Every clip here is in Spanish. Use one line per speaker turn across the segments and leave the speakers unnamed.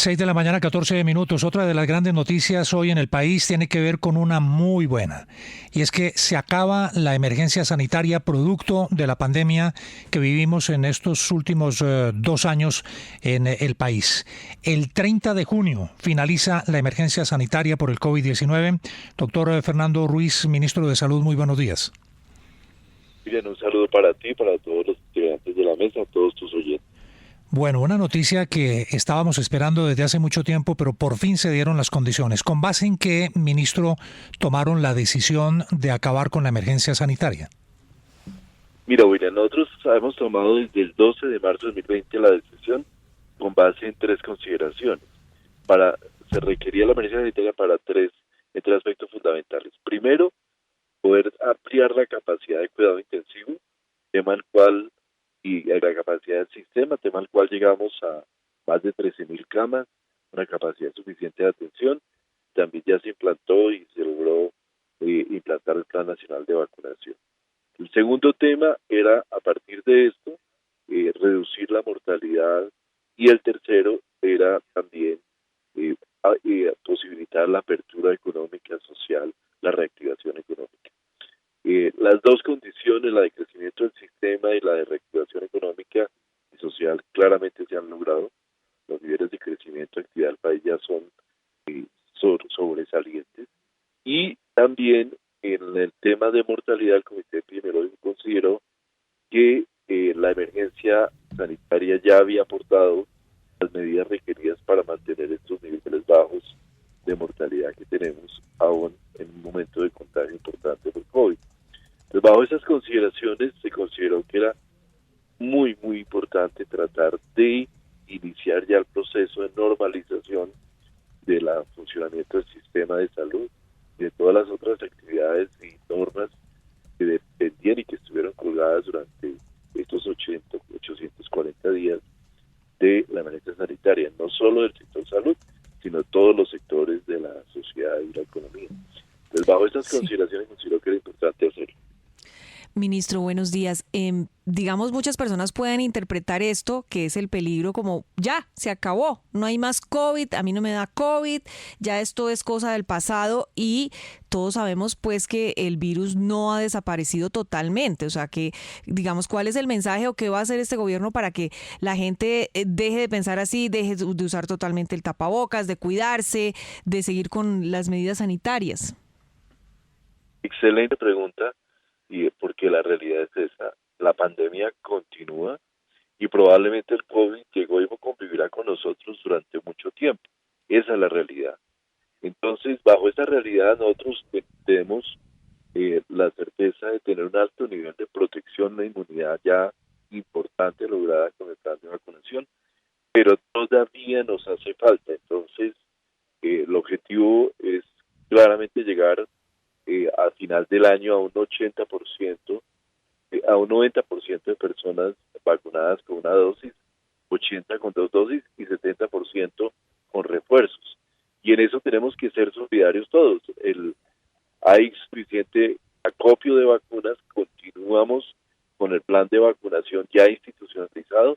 6 de la mañana, 14 minutos. Otra de las grandes noticias hoy en el país tiene que ver con una muy buena. Y es que se acaba la emergencia sanitaria producto de la pandemia que vivimos en estos últimos 2 años en el país. El 30 de junio finaliza la emergencia sanitaria por el COVID-19. Doctor Fernando Ruiz, ministro de Salud, muy buenos días.
Bien, un saludo para ti, para todos los integrantes de la mesa, a todos tus oyentes.
Bueno, una noticia que estábamos esperando desde hace mucho tiempo, pero por fin se dieron las condiciones. ¿Con base en qué, ministro, tomaron la decisión de acabar con la emergencia sanitaria?
Mira, William, nosotros hemos tomado desde el 12 de marzo de 2020 la decisión con base en tres consideraciones. Se requería la emergencia sanitaria para tres aspectos fundamentales. Primero, poder ampliar la capacidad de cuidado intensivo, tema al cual, y la capacidad del sistema, tema al cual llegamos a más de 13.000 camas, una capacidad suficiente de atención. También ya se implantó y se logró implantar el Plan Nacional de Vacunación. El segundo tema era, a partir de esto, reducir la mortalidad, y el tercero era también posibilitar la apertura económica, social, la reactivación económica. Las dos condiciones, la de crecimiento del sistema y la de reactivación económica y social, claramente se han logrado. Los niveles de crecimiento y actividad del país ya son sobresalientes. Y también en el tema de mortalidad, el Comité Epidemiológico consideró que la emergencia sanitaria ya había aportado las medidas requeridas para mantener estos niveles bajos de mortalidad que tenemos aún en un momento de contagio importante por COVID. Pues bajo esas consideraciones se consideró que era muy importante tratar de iniciar ya el proceso de normalización del funcionamiento del sistema de salud y de todas las otras actividades y normas que dependían y que estuvieron colgadas durante estos 840 días de la emergencia sanitaria, no solo del sector salud, sino todos los sectores de la sociedad y la economía. Entonces, bajo estas consideraciones considero que era importante hacerlo.
Ministro, buenos días. Digamos, muchas personas pueden interpretar esto, que es el peligro, como ya, se acabó, no hay más COVID, a mí no me da COVID, ya esto es cosa del pasado, y todos sabemos pues que el virus no ha desaparecido totalmente. O sea que, digamos, ¿cuál es el mensaje o qué va a hacer este gobierno para que la gente deje de pensar así, deje de usar totalmente el tapabocas, de cuidarse, de seguir con las medidas sanitarias?
Excelente pregunta. Y porque la realidad es esa, la pandemia continúa y probablemente el COVID llegó y convivirá con nosotros durante mucho tiempo. Esa es la realidad. Entonces, bajo esa realidad nosotros tenemos la certeza de tener un alto nivel de protección, de inmunidad ya importante lograda con el plan de vacunación, pero todavía nos hace falta. Entonces, el objetivo es claramente llegar a final del año a un 80%, a un 90% de personas vacunadas con una dosis, 80% con dos dosis y 70% con refuerzos. Y en eso tenemos que ser solidarios todos. Hay suficiente acopio de vacunas, continuamos con el plan de vacunación ya institucionalizado,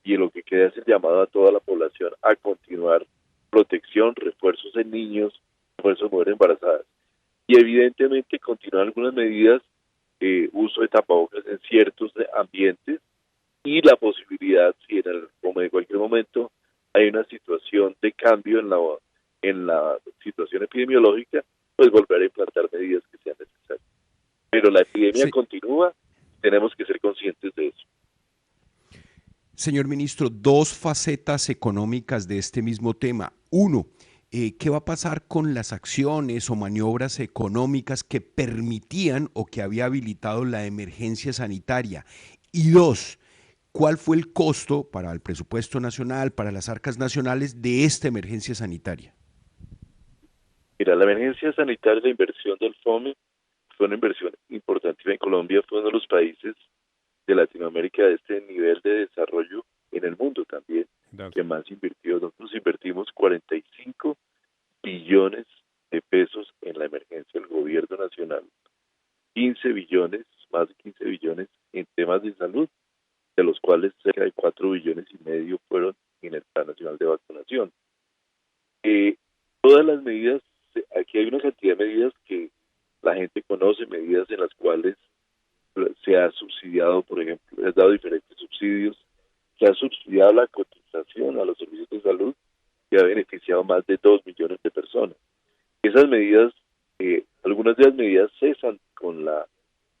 y lo que queda es el llamado a toda la población a continuar protección, refuerzos en niños, refuerzos en mujeres embarazadas. Y evidentemente continúan algunas medidas, uso de tapabocas en ciertos ambientes, y la posibilidad, si como en cualquier momento hay una situación de cambio en la situación epidemiológica, pues volver a implantar medidas que sean necesarias. Pero la epidemia
Sí.
continúa, tenemos que ser conscientes de eso.
Señor ministro, dos facetas económicas de este mismo tema. Uno, ¿qué va a pasar con las acciones o maniobras económicas que permitían o que había habilitado la emergencia sanitaria? Y dos, ¿cuál fue el costo para el presupuesto nacional, para las arcas nacionales de esta emergencia sanitaria?
Mira, la emergencia sanitaria, la inversión del FOME fue una inversión importantísima en Colombia, fue uno de los países de Latinoamérica de este nivel de desarrollo en el mundo también, que más invirtió. Nosotros invertimos 45 billones de pesos en la emergencia del gobierno nacional, 15 billones, más de 15 billones en temas de salud, de los cuales cerca de 4,5 billones fueron en el Plan Nacional de Vacunación. Todas las medidas, aquí hay una cantidad de medidas que la gente conoce, medidas en las cuales se ha subsidiado, por ejemplo, se han dado diferentes subsidios, se ha subsidiado la cotización a los servicios de salud que ha beneficiado más de 2 millones de personas. Esas medidas, algunas de las medidas cesan con la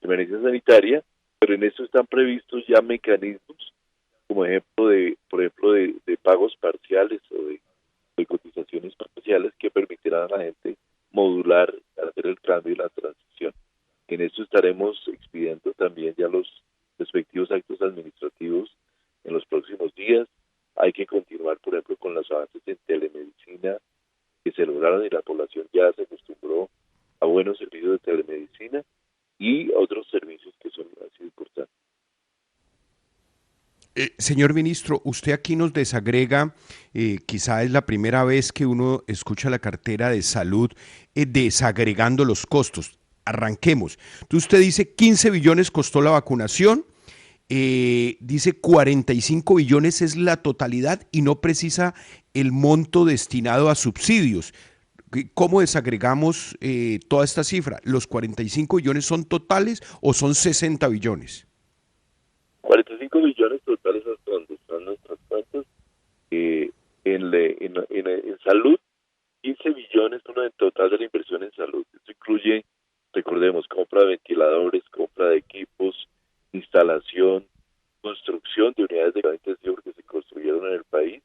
emergencia sanitaria, pero en eso están previstos ya mecanismos, como por ejemplo de pagos parciales o de cotizaciones parciales que permitirán a la gente modular, hacer el cambio y la transición. En eso estaremos expidiendo también ya los respectivos actos administrativos en los próximos días. Hay que continuar, por ejemplo, con los avances en telemedicina que se lograron y la población ya se acostumbró a buenos servicios de telemedicina y otros servicios que son así importantes.
Señor ministro, usted aquí nos desagrega, quizá es la primera vez que uno escucha la cartera de salud desagregando los costos. Arranquemos. Entonces usted dice 15 billones costó la vacunación, dice 45 billones es la totalidad y no precisa el monto destinado a subsidios. ¿Cómo desagregamos toda esta cifra? ¿Los 45 billones son totales o son 60 billones?
45 billones totales hasta donde están nuestras cuentas. En salud, 15 billones son el total de la inversión en salud. Esto incluye, recordemos, compra de ventiladores, compra de equipos, instalación, construcción de unidades de cuidado intensivo que se construyeron en el país,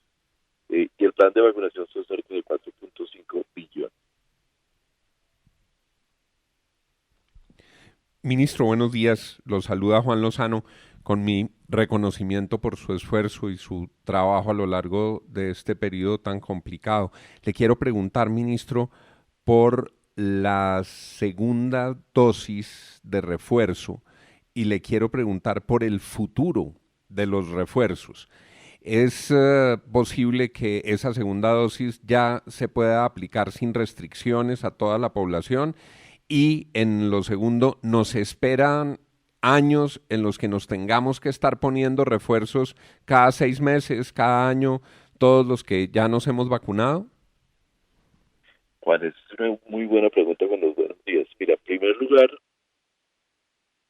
y el plan de vacunación son cerca de 4.5 billones.
Ministro, buenos días. Lo saluda Juan Lozano con mi reconocimiento por su esfuerzo y su trabajo a lo largo de este periodo tan complicado. Le quiero preguntar, ministro, por la segunda dosis de refuerzo y le quiero preguntar por el futuro de los refuerzos. ¿Es posible que esa segunda dosis ya se pueda aplicar sin restricciones a toda la población? Y en lo segundo, ¿nos esperan años en los que nos tengamos que estar poniendo refuerzos cada 6 meses, cada año, todos los que ya nos hemos vacunado?
Juan, es una muy buena pregunta con los buenos días. Mira, en primer lugar,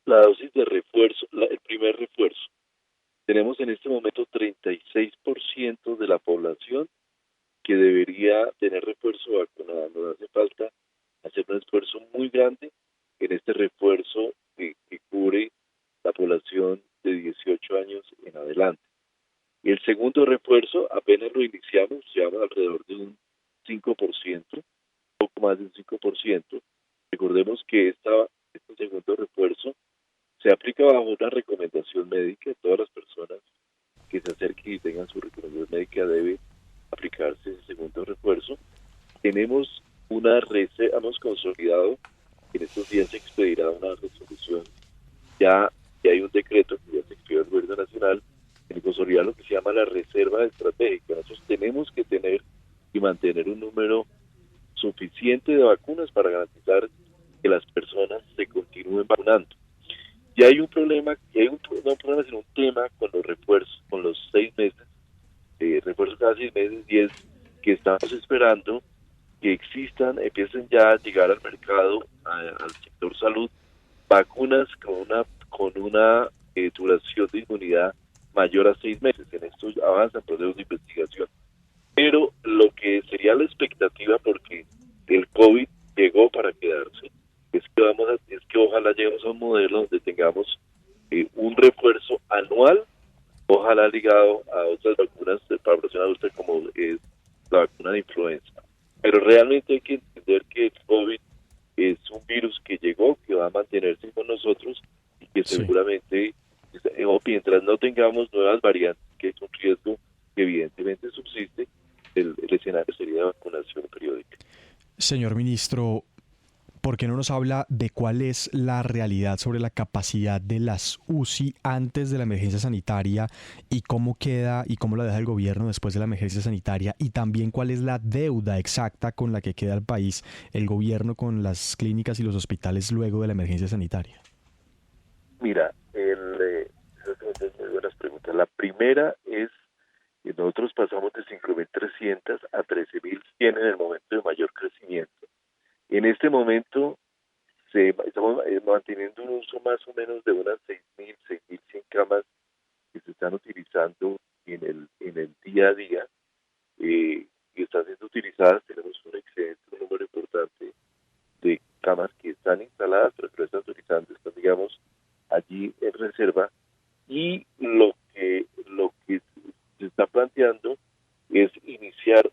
la dosis de refuerzo, el primer refuerzo. Tenemos en este momento 36% de la población que debería tener refuerzo vacunada. Nos hace falta hacer un esfuerzo muy grande en este refuerzo que cubre la población de 18 años en adelante. Y el segundo refuerzo apenas lo iniciamos, llevamos alrededor de un 5%, poco más de un 5%. Recordemos que este segundo refuerzo se aplica bajo una recomendación médica. Todas las personas que se acerquen y tengan su recomendación médica debe aplicarse ese segundo refuerzo. Tenemos hemos consolidado, en estos días se expedirá una resolución, ya hay un decreto que ya se expidió el gobierno nacional, en consolidar lo que se llama la reserva estratégica. Nosotros tenemos que tener y mantener un número suficiente de vacunas para garantizar que las personas se continúen vacunando. Ya hay un problema, no un problema, sino un tema con los refuerzos, con los 6 meses, refuerzos cada 6 meses, y es que estamos esperando que empiecen ya a llegar al mercado, al sector salud, vacunas con una duración de inmunidad mayor a 6 meses. En esto avanzan procesos de investigación. Pero lo que sería la expectativa, porque el COVID llegó para quedarse, es que ojalá lleguemos a un modelo donde tengamos un refuerzo anual, ojalá ligado a otras vacunas de población adulta como es la vacuna de influenza. Pero realmente hay que entender que el COVID es un virus que llegó, que va a mantenerse con nosotros y que seguramente, mientras no tengamos nuevas variantes, que es un riesgo que evidentemente subsiste, el escenario sería de vacunación periódica.
Señor ministro, ¿por qué no nos habla de cuál es la realidad sobre la capacidad de las UCI antes de la emergencia sanitaria y cómo queda y cómo la deja el gobierno después de la emergencia sanitaria? Y también cuál es la deuda exacta con la que queda el país, el gobierno con las clínicas y los hospitales luego de la emergencia sanitaria.
Mira, esas son muy buenas preguntas. La primera es Y nosotros pasamos de 5.300 a 13.100 en el momento de mayor crecimiento. En este momento estamos manteniendo un uso más o menos de unas 6.100 camas que se están utilizando en el día a día, y están siendo utilizadas. Tenemos un excedente, un número importante de camas que están instaladas, pero que no están utilizando, están, digamos, allí en reserva. Y lo que se está planteando es iniciar,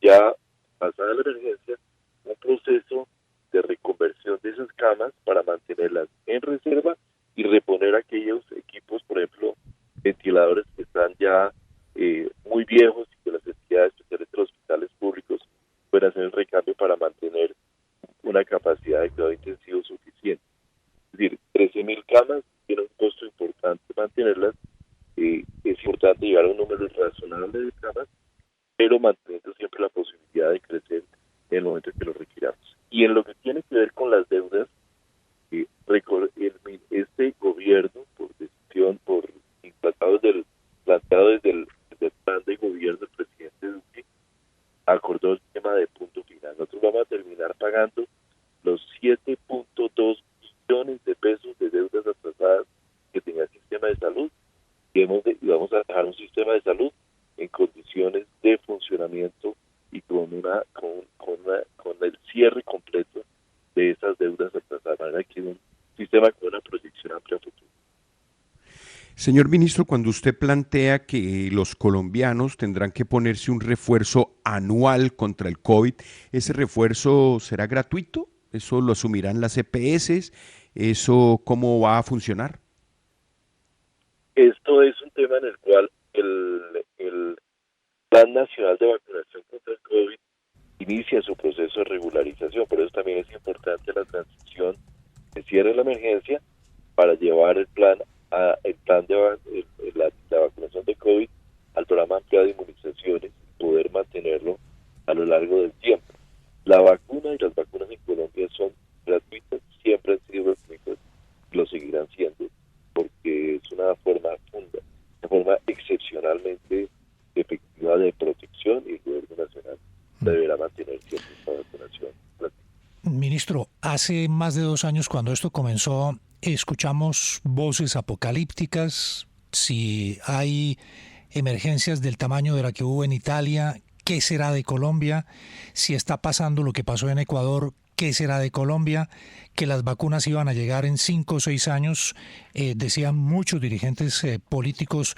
ya pasada la emergencia, un proceso de reconversión de esas camas para mantenerlas en reserva y reponer aquellos equipos, por ejemplo, ventiladores que están ya muy viejos y que las entidades, especialmente los hospitales públicos, pueden hacer el recambio para mantener una capacidad de cuidado intensivo suficiente. Es decir, 13.000 camas tiene un costo importante mantenerlas. Es importante llegar a un número razonable de camas, pero manteniendo siempre la posibilidad de crecer en el momento en que lo requiramos. Y en lo que tiene que ver con las deudas, este gobierno, por decisión, planteado desde el plan de gobierno del presidente Duque, acordó el tema de punto final. Nosotros vamos a terminar pagando los 7.2 billones de pesos de deudas atrasadas que tenía el sistema de salud, y vamos a dejar un sistema de salud en condiciones de funcionamiento y con el cierre completo de esas deudas atrasadas. Para que un sistema con una proyección amplia a futuro.
Señor ministro, cuando usted plantea que los colombianos tendrán que ponerse un refuerzo anual contra el COVID, ¿ese refuerzo será gratuito? ¿Eso lo asumirán las EPS? ¿Eso cómo va a funcionar?
Esto es un tema en el cual el Plan Nacional de Vacunación contra el COVID inicia su proceso de regularización. Por eso también es importante la transición de cierre de la emergencia para llevar la vacunación de COVID al programa ampliado de inmunizaciones y poder mantenerlo a lo largo del tiempo. La vacuna y las vacunas en Colombia son gratuitas, siempre han sido gratuitas y lo seguirán siendo, porque es una forma excepcionalmente efectiva de protección, y el gobierno nacional deberá mantener siempre esta vacunación gratuita.
Ministro, hace más de 2 años cuando esto comenzó, escuchamos voces apocalípticas. Si hay emergencias del tamaño de la que hubo en Italia, ¿qué será de Colombia? Si está pasando lo que pasó en Ecuador, ¿qué será de Colombia? Que las vacunas iban a llegar en 5 o 6 años, decían muchos dirigentes políticos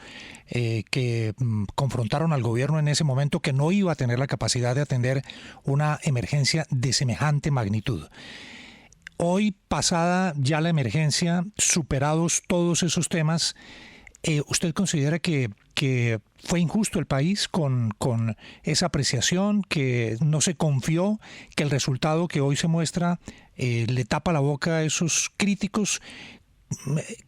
que confrontaron al gobierno en ese momento que no iba a tener la capacidad de atender una emergencia de semejante magnitud. Hoy, pasada ya la emergencia, superados todos esos temas, ¿usted considera que fue injusto el país con esa apreciación, que no se confió, que el resultado que hoy se muestra le tapa la boca a esos críticos?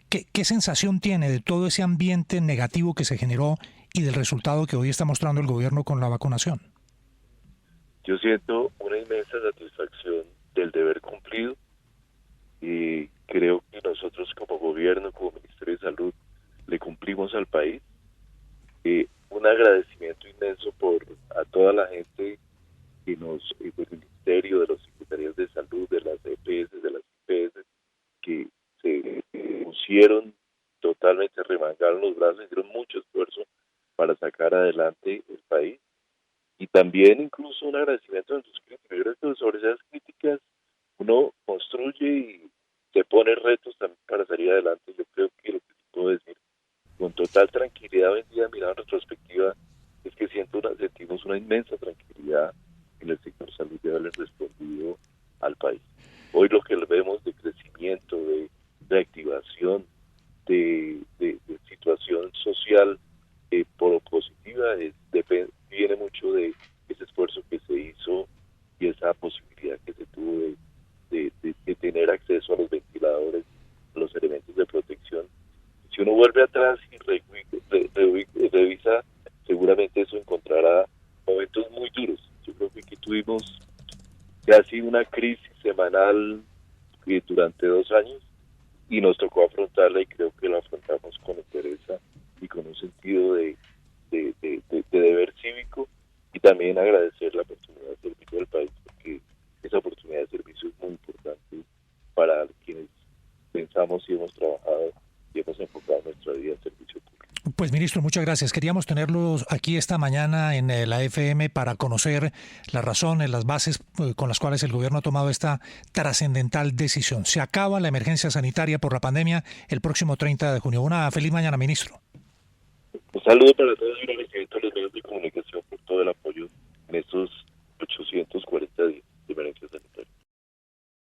¿Qué sensación tiene de todo ese ambiente negativo que se generó y del resultado que hoy está mostrando el gobierno con la vacunación?
Yo siento una inmensa satisfacción del deber cumplido, y creo que nosotros como gobierno, como Ministerio de Salud, le cumplimos al país. Un agradecimiento inmenso a toda la gente que del Ministerio, de las Secretarías de Salud, de las EPS, de las IPS, que se pusieron totalmente, remangaron los brazos, hicieron mucho esfuerzo para sacar adelante el país. Y también incluso un agradecimiento a sus críticos. Yo creo que sobre esas críticas uno construye y se pone retos también para salir adelante. Yo creo que lo que puedo decir con total tranquilidad hoy en día, mirando en retrospectiva, es que sentimos una inmensa tranquilidad en el sector salud de haberle respondido al país. Hoy lo que vemos de crecimiento, de reactivación, de situación social positiva, viene mucho de ese esfuerzo que se hizo y esa posibilidad que se tuvo de tener acceso a los ventiladores, a los elementos de protección. Si uno vuelve atrás y revisa, seguramente eso encontrará momentos muy duros. Yo creo que aquí tuvimos casi una crisis semanal durante 2 años, y nos tocó afrontarla, y creo que la afrontamos con entereza y con un sentido de de deber cívico, y también agradecer la oportunidad de servicio del país, porque esa oportunidad de servicio es muy importante para quienes pensamos y hemos trabajado y hemos enfocado nuestra vida en servicio público.
Pues ministro, muchas gracias. Queríamos tenerlos aquí esta mañana en la FM para conocer las razones, las bases con las cuales el gobierno ha tomado esta trascendental decisión. Se acaba la emergencia sanitaria por la pandemia el próximo 30 de junio. Una feliz mañana, ministro.
Un saludo para todos y un agradecimiento a los medios de comunicación por todo el apoyo en estos 840